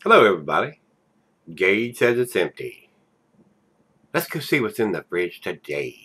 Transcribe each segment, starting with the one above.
Hello, everybody. Gage says it's empty. Let's go see what's in the fridge today.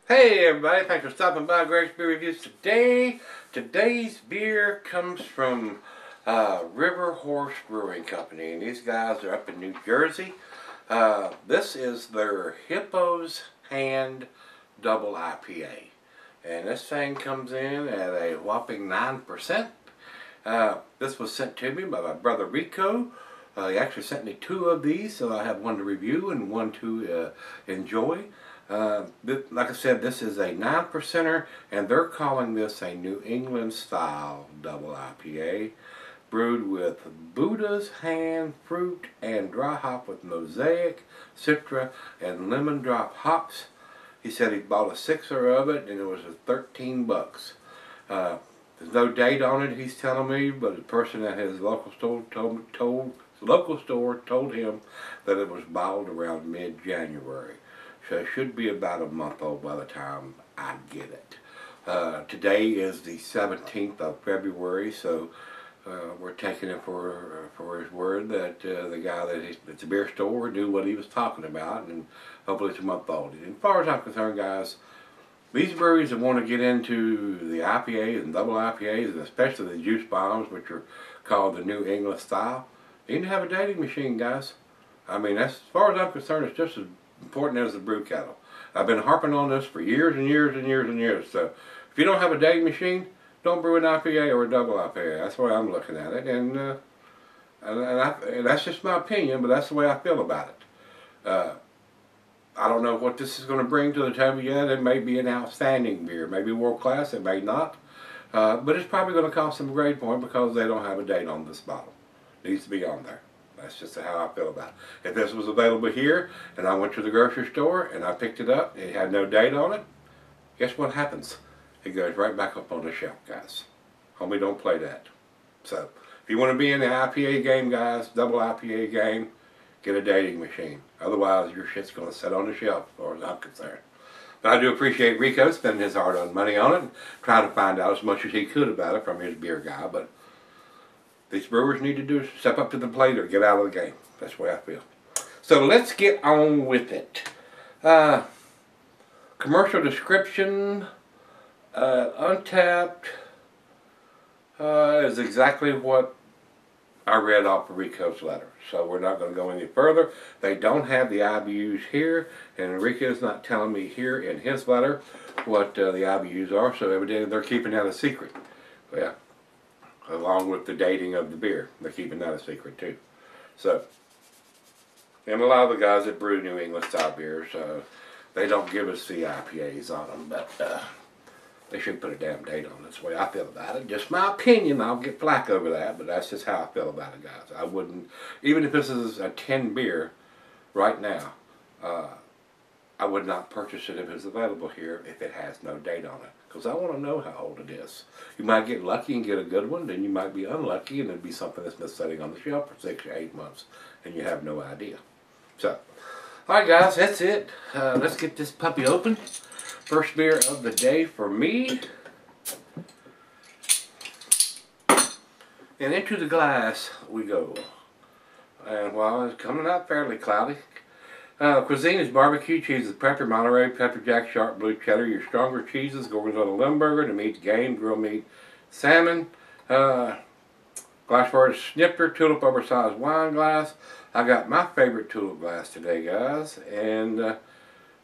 Hey everybody, thanks for stopping by Gregsbeerreviews today. Today's beer comes from River Horse Brewing Company, and these guys are up in New Jersey. This is their Hippo's Hand Double IPA. And this thing comes in at a whopping 9%. This was sent to me by my brother Rico. He actually sent me 2 of these, so I have one to review and one to enjoy. Like I said, this is a 9%er, and they're calling this a New England style double IPA, brewed with Buddha's Hand fruit and dry hop with Mosaic, Citra, and lemon drop hops. He said he bought a 6er of it, and it was 13 bucks. There's no date on it, he's telling me, but the person at his local store told him that it was bottled around mid-January. So it should be about a month old by the time I get it. Today is the 17th of February, so we're taking it for his word that the guy at the beer store knew what he was talking about, and hopefully it's a month old. And as far as I'm concerned, guys, these breweries that want to get into the IPAs and double IPAs, and especially the juice bombs, which are called the New England style, they need to have a dating machine, guys. I mean, that's, as far as I'm concerned, it's just as important as the brew kettle. I've been harping on this for years and years and years and years. So if you don't have a dating machine, don't brew an IPA or a double IPA. That's the way I'm looking at it, and that's just my opinion, but that's the way I feel about it. I don't know what this is going to bring to the table yet. It may be an outstanding beer, maybe world class. It may not, but it's probably going to cost them a grade point because they don't have a date on this bottle. It needs to be on there. That's just how I feel about it. If this was available here and I went to the grocery store and I picked it up and it had no date on it, guess what happens? It goes right back up on the shelf, guys. Homie, don't play that. So, if you want to be in the IPA game, guys, double IPA game, get a dating machine. Otherwise, your shit's going to sit on the shelf, as far as I'm concerned. But I do appreciate Rico spending his hard-earned money on it and trying to find out as much as he could about it from his beer guy, but these brewers need to do is step up to the plate or get out of the game. That's the way I feel. So let's get on with it. Commercial description, Untapped is exactly what I read off of Rico's letter. So we're not going to go any further. They don't have the IBUs here, and Rico's not telling me here in his letter what the IBUs are, so evidently they're keeping that a secret. Yeah. Along with the dating of the beer. They're keeping that a secret too. So, and a lot of the guys that brew New England style beers, they don't give us the IPAs on them, but they should put a damn date on it. That's the way I feel about it. Just my opinion. I'll get flack over that, but that's just how I feel about it, guys. I wouldn't, even if this is a 10 beer right now, I would not purchase it if it's available here if it has no date on it. Because I want to know how old it is. You might get lucky and get a good one, then you might be unlucky and it'd be something that's been sitting on the shelf for 6 or 8 months and you have no idea. So, alright guys, that's it. Let's get this puppy open. First beer of the day for me. And into the glass we go. And while it's coming out fairly cloudy, cuisine is barbecue cheeses, pepper, Monterey, pepper jack, sharp blue cheddar. Your stronger cheeses, Gorgonzola Limburger, the meat's game, grilled meat, salmon. Glassware is snifter, tulip oversized wine glass. I got my favorite tulip glass today, guys, and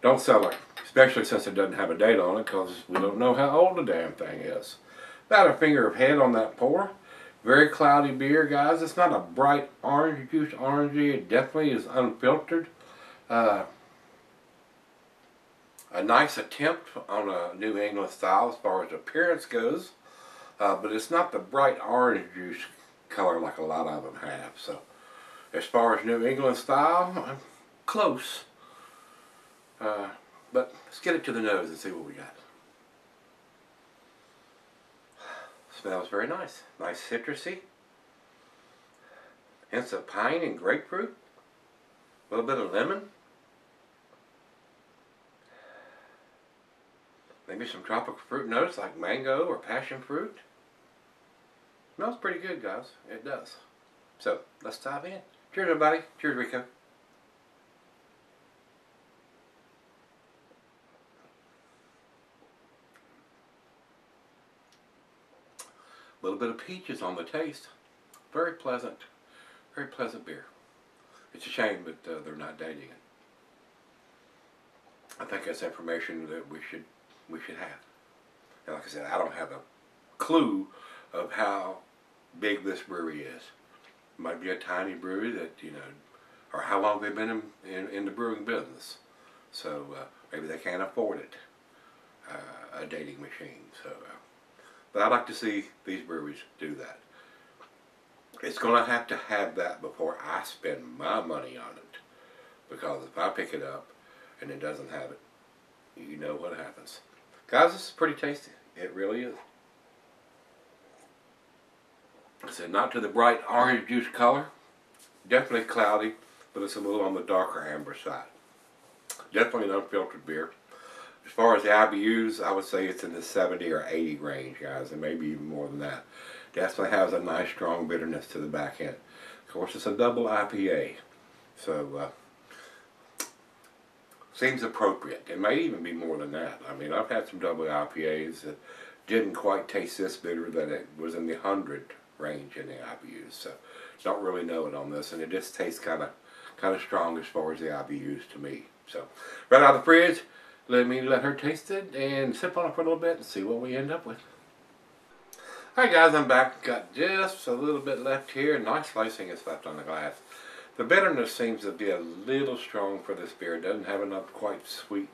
don't sell it. especially since it doesn't have a date on it, because we don't know how old the damn thing is. About a finger of head on that pour. Very cloudy beer, guys. It's not a bright orange juice orangey. It definitely is unfiltered. A nice attempt on a New England style as far as appearance goes, but it's not the bright orange juice color like a lot of them have. So as far as New England style, I'm close. But let's get it to the nose and see what we got. Smells very nice. Nice citrusy. Hints of pine and grapefruit. A little bit of lemon. Maybe some tropical fruit notes like mango or passion fruit. Smells pretty good, guys. It does. So, let's dive in. Cheers, everybody. Cheers, Rico. A little bit of peaches on the taste. Very pleasant beer. It's a shame that they're not dating it. I think that's information that we should have. And like I said, I don't have a clue of how big this brewery is. It might be a tiny brewery that, you know, or how long they've been in the brewing business. So maybe they can't afford it, a dating machine. So, but I'd like to see these breweries do that. It's going to have that before I spend my money on it. Because if I pick it up and it doesn't have it, you know what happens. Guys, this is pretty tasty. It really is. I said not to the bright orange juice color. Definitely cloudy, but it's a little on the darker amber side. Definitely an unfiltered beer. As far as the IBUs, I would say it's in the 70 or 80 range, guys, and maybe even more than that. Definitely has a nice strong bitterness to the back end. Of course, it's a double IPA, so seems appropriate. It may even be more than that. I mean, I've had some double IPAs that didn't quite taste this bitter, that it was in the 100 range in the IBUs. So don't really know it on this, and it just tastes kind of strong as far as the IBUs to me. So right out of the fridge, let her taste it and sip on it for a little bit and see what we end up with. Alright guys, I'm back. Got just a little bit left here. Nice slicing is left on the glass. The bitterness seems to be a little strong for this beer. It doesn't have enough quite sweet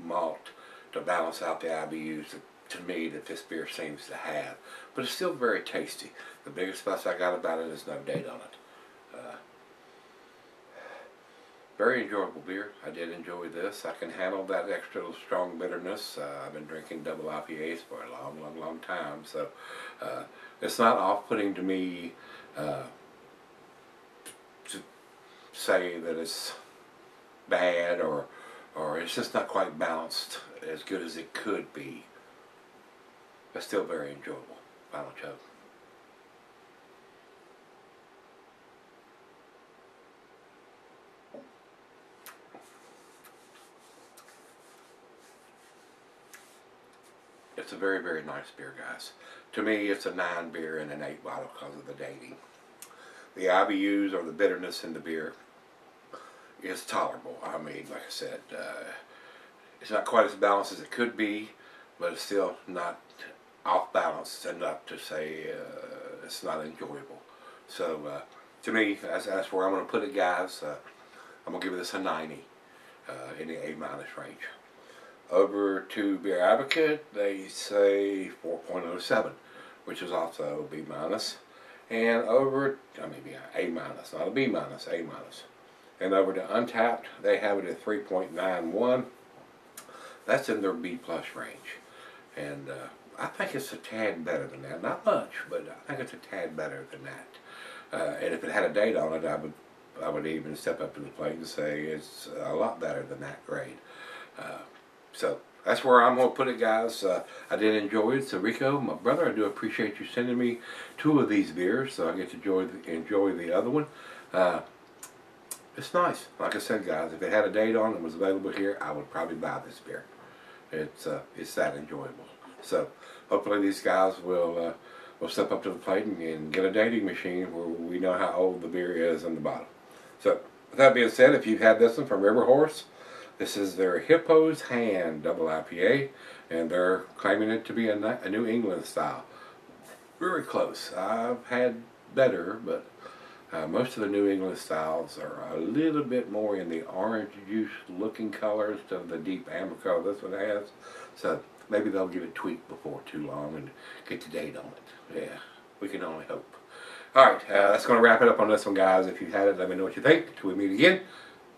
malt to balance out the IBUs to me that this beer seems to have. But it's still very tasty. The biggest fuss I got about it is no date on it. Very enjoyable beer. I did enjoy this. I can handle that extra strong bitterness. I've been drinking double IPAs for a long time. So it's not off-putting to me to say that it's bad or it's just not quite balanced as good as it could be. But still very enjoyable. Final chug. It's a very, very nice beer, guys. To me, it's a 9 beer and an 8 bottle because of the dating. The IBUs or the bitterness in the beer is tolerable. I mean, like I said, it's not quite as balanced as it could be, but it's still not off-balanced enough to say it's not enjoyable. So, to me, that's where I'm going to put it, guys. I'm going to give this a 90 in the A- range. Over to Beer Advocate, they say 4.07, which is also B-. And over, A-, not a B-, A-. And over to Untapped, they have it at 3.91. That's in their B+ range. And I think it's a tad better than that. Not much, but I think it's a tad better than that. And if it had a date on it, I would even step up to the plate and say it's a lot better than that grade. So that's where I'm going to put it, guys. I did enjoy it. So Rico, my brother, I do appreciate you sending me 2 of these beers, so I get to enjoy the other one. It's nice. Like I said, guys, if it had a date on it and was available here, I would probably buy this beer. It's that enjoyable. So hopefully these guys will step up to the plate and get a dating machine where we know how old the beer is in the bottle. So with that being said, if you've had this one from River Horse, This is their Hippo's Hand Double IPA, and they're claiming it to be a New England style. Very close. I've had better, but most of the New England styles are a little bit more in the orange juice looking color instead of the deep amber color this one has. So maybe they'll get it tweaked before too long and get the date on it. Yeah, we can only hope. Alright, that's going to wrap it up on this one, guys. If you've had it, let me know what you think. Till we meet again,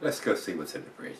let's go see what's in the fridge.